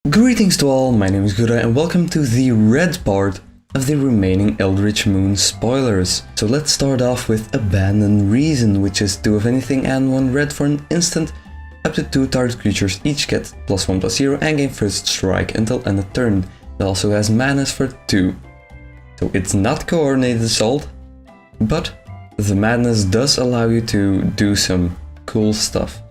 Greetings to all, my name is Grudar and welcome to the red part of the remaining Eldritch Moon spoilers. So let's start off with Abandon Reason, which is 2 of anything and 1 red for an instant. Up to 2 target creatures each get +1/+0 and gain first strike until end of turn. It also has madness for 2. So it's not coordinated assault, but the madness does allow you to do some cool stuff.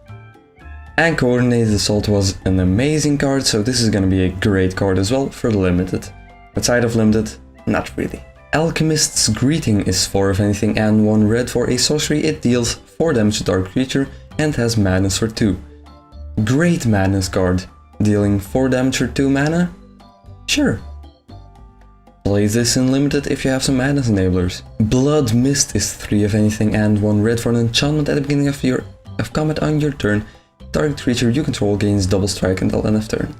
And Coordinated Assault was an amazing card, so this is gonna be a great card as well for Limited. Outside of Limited, not really. Alchemist's Greeting is 4 of anything and 1 red for a sorcery. It deals 4 damage to target creature and has madness for 2. Great madness card, dealing 4 damage for 2 mana? Sure. Play this in Limited if you have some madness enablers. Blood Mist is 3 of anything and 1 red for an enchantment at the beginning of combat on your turn. Target creature you control gains double strike until end of turn.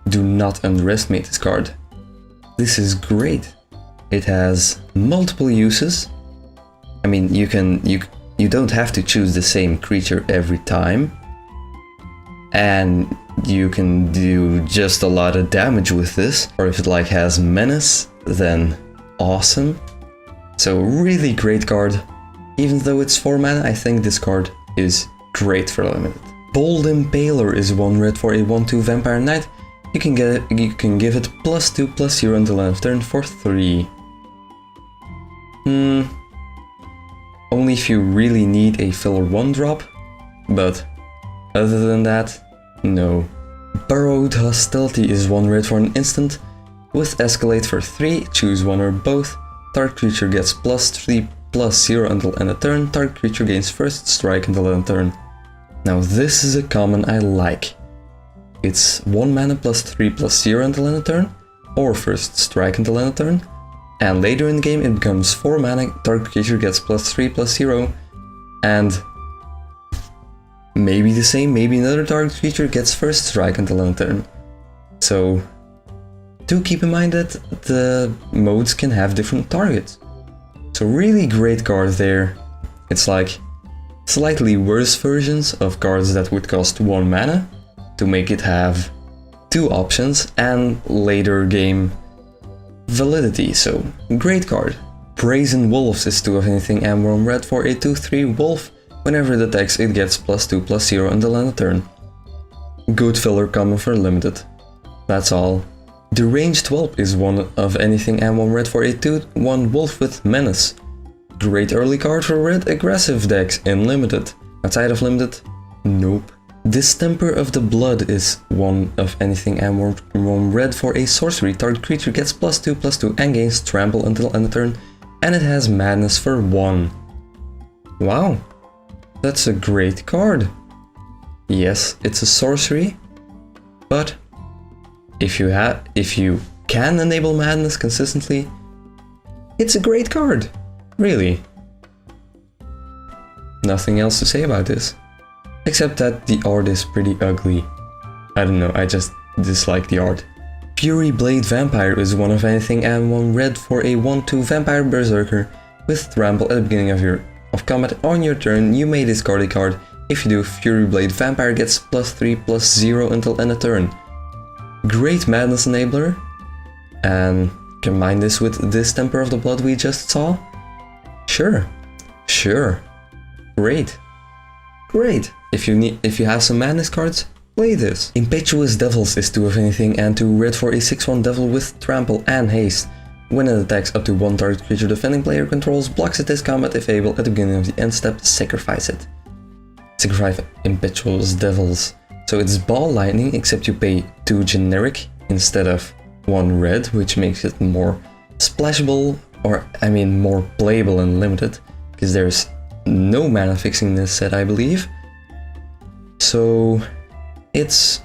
Do not underestimate this card. This is great. It has multiple uses. I mean, you don't have to choose the same creature every time. And you can do just a lot of damage with this. Or if it like has menace, then awesome. So really great card. Even though it's 4 mana, I think this card is great for Limited. Bold Impaler is 1 red for a 1/2 Vampire Knight. You can give it +2/+0 until end of turn for 3. Only if you really need a filler 1-drop, but other than that, no. Burrowed Hostility is 1 red for an instant. With Escalate for 3, choose one or both. Target creature gets +3/+0 until end of turn. Target creature gains first strike until end of turn. Now this is a common I like. It's 1 mana +3/+0 until end of turn, or first strike until end of turn, and later in the game it becomes 4 mana, target creature gets +3/+0, and maybe the same, maybe another target creature gets first strike until end of turn. So do keep in mind that the modes can have different targets. So really great card there. It's like slightly worse versions of cards that would cost 1 mana to make it have 2 options and later game validity, so great card. Brazen Wolves is 2 of anything and 1 red for a 2/3 wolf. Whenever it attacks it gets +2/+0 until end of turn. Good filler common for Limited. That's all. Deranged Whelp is 1 of anything and 1 red for a 2/1 wolf with menace. Great early card for red aggressive decks in Limited. Outside of Limited, nope. Distemper of the Blood is 1 of anything and 1 red for a sorcery. Target creature gets +2/+2 and gains trample until end of turn, and it has madness for 1. Wow, that's a great card. Yes, it's a sorcery, but if you can enable madness consistently, it's a great card. Really. Nothing else to say about this. Except that the art is pretty ugly. I don't know, I just dislike the art. Furyblade Vampire is 1 of anything and 1 red for a 1/2 Vampire Berserker. With trample at the beginning of combat on your turn, you may discard a card. If you do, Furyblade Vampire gets +3/+0 until end of turn. Great madness enabler. And combine this with Distemper of the Blood we just saw. Sure. Great. If you have some madness cards, play this. Impetuous Devils is 2 of anything and 2 red for a 6/1 devil with trample and haste. When it attacks up to 1 target creature defending player controls, blocks it this combat if able at the beginning of the end step, sacrifice it. Sacrifice Impetuous Devils. So it's ball lightning, except you pay 2 generic instead of 1 red, which makes it more splashable, or I mean more playable and Limited, because there's no mana fixing this set, I believe. So it's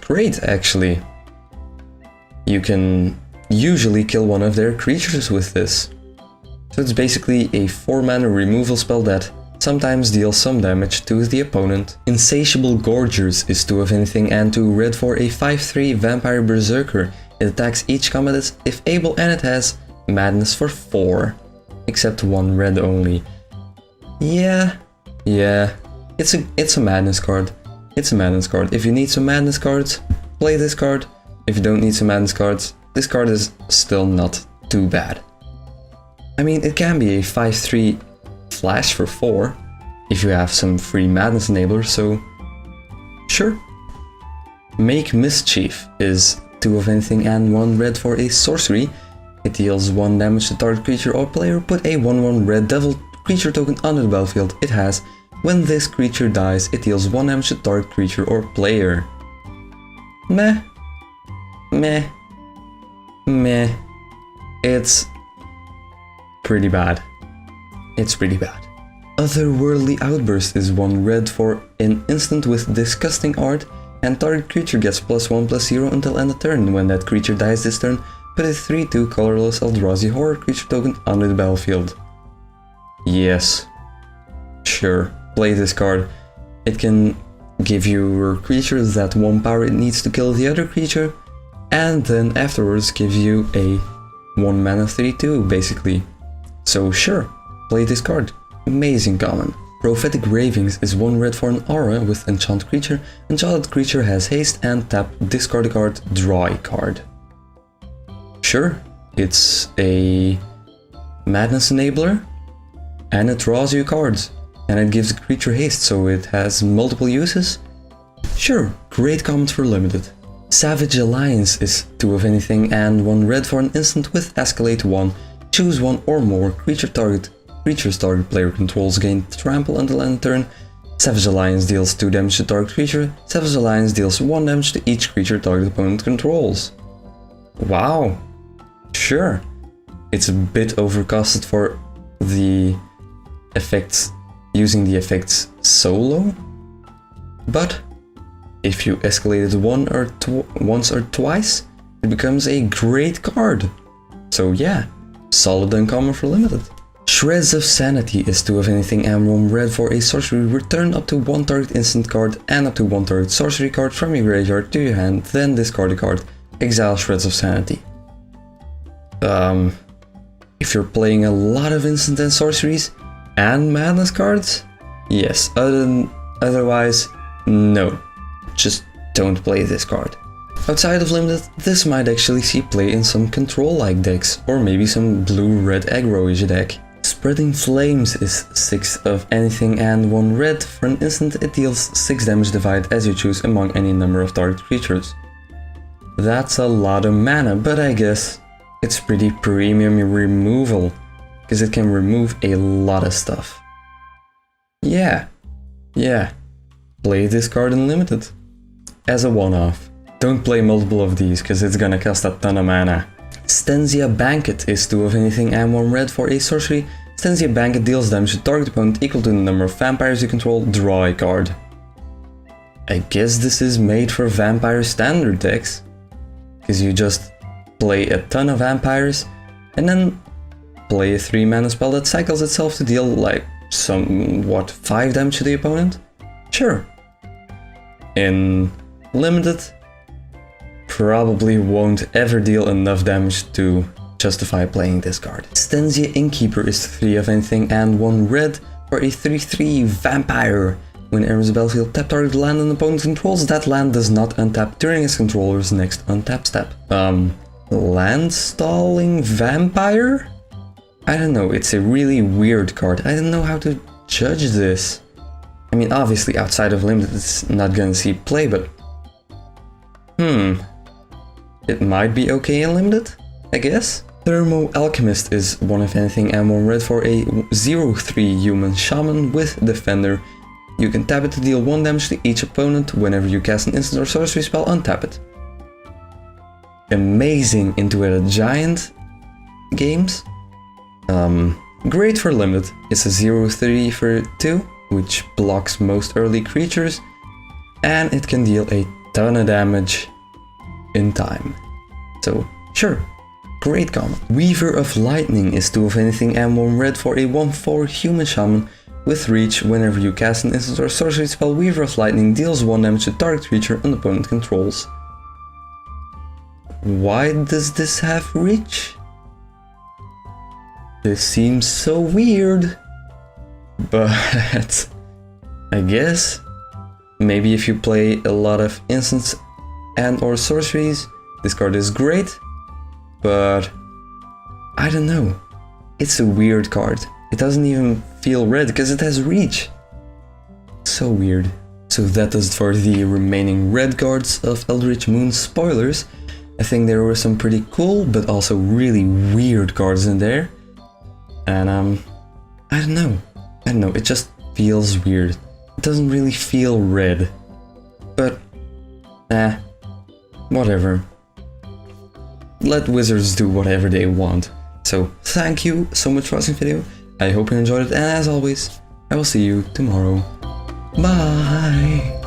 great actually. You can usually kill one of their creatures with this. So it's basically a 4 mana removal spell that sometimes deals some damage to the opponent. Insatiable Gorgers is 2 of anything and 2 red for a 5/3 Vampire Berserker. It attacks each combat if able, and it has madness for 4, except 1 red only. Yeah, it's a madness card. If you need some madness cards, play this card. if you don't need some madness cards, this card is still not too bad. I mean, it can be a 5/3 flash for 4 if you have some free madness enablers, so sure. Make Mischief is 2 of anything and 1 red for a sorcery. It deals 1 damage to target creature or player. Put a 1/1 red devil creature token onto the battlefield. It has, when this creature dies, it deals 1 damage to target creature or player. Meh. Meh. Meh. It's pretty bad. It's pretty bad. Otherworldly Outburst is 1 red for an instant with disgusting art, and target creature gets +1/+0 until end of turn. When that creature dies this turn, put a 3/2 colorless Eldrazi horror creature token onto the battlefield. Yes. Sure, play this card. It can give your creature that 1 power it needs to kill the other creature, and then afterwards gives you a 1 mana 3/2 basically. So sure, play this card. Amazing common. Prophetic Ravings is 1 red for an aura with enchant creature. Enchanted creature has haste and tap, discard a card, draw a card. Sure, it's a madness enabler and it draws you cards and it gives the creature haste, so it has multiple uses. Sure, great comment for limited. Savage Alliance is 2 of anything and 1 red for an instant with escalate 1. Choose 1 or more creatures target player controls gain trample until end turn. Savage Alliance deals 2 damage to target creature. Savage Alliance deals 1 damage to each creature target opponent controls. Wow. Sure. It's a bit overcosted for the effects, using the effects solo. But if you escalate it once or twice, it becomes a great card. So yeah, solid uncommon for limited. Shreds of Sanity is 2 of anything and 1 red for a sorcery. Return up to 1 target instant card and up to 1 target sorcery card from your graveyard to your hand, then discard a card. Exile Shreds of Sanity. If you're playing a lot of instant and sorceries and madness cards, yes. Otherwise, no. Just don't play this card. Outside of limited, this might actually see play in some control-like decks, or maybe some blue-red aggro-ish deck. Spreading Flames is 6 of anything and 1 red. For an instant, it deals 6 damage divided as you choose among any number of target creatures. That's a lot of mana, but I guess it's pretty premium removal, because it can remove a lot of stuff. Yeah, play this card in limited. As a one-off. Don't play multiple of these, because it's gonna cost a ton of mana. Stensia Banquet is 2 of anything and 1 red for a sorcery. Stensia Banquet deals damage to target opponent equal to the number of vampires you control, draw a card. I guess this is made for vampire standard decks, because you just play a ton of vampires and then play a 3 mana spell that cycles itself to deal like 5 damage to the opponent? Sure. In limited, probably won't ever deal enough damage to justify playing this card. Stanzie Innkeeper is 3 of anything and 1 red for a 3/3 vampire. When it enters the battlefield, tap target land an opponent controls. That land does not untap during its controller's next untap step. Land stalling vampire? I don't know, it's a really weird card. I don't know how to judge this. I mean, obviously outside of limited it's not gonna see play, but it might be okay in limited, I guess. Thermo-Alchemist is 1 of anything and 1 red for a 0/3 human shaman with defender. You can tap it to deal 1 damage to each opponent. Whenever you cast an instant or sorcery spell, untap it. Amazing into a giant games. Great for limited. It's a 0/3 for 2, which blocks most early creatures, and it can deal a ton of damage in time. So, sure, great common. Weaver of Lightning is 2 of anything and 1 red for a 1/4 human shaman with reach. Whenever you cast an instant or sorcery spell, Weaver of Lightning deals 1 damage to target creature an opponent controls. Why does this have reach? This seems so weird, but I guess maybe if you play a lot of instants and or sorceries, This card is great, but I don't know. It's a weird card. It doesn't even feel red because it has reach. So weird. So that does it for the remaining red cards of Eldritch Moon spoilers. I think there were some pretty cool but also really weird cards in there. And I don't know. It just feels weird. It doesn't really feel red. But whatever. Let wizards do whatever they want. So thank you so much for watching the video. I hope you enjoyed it, and as always, I will see you tomorrow. Bye!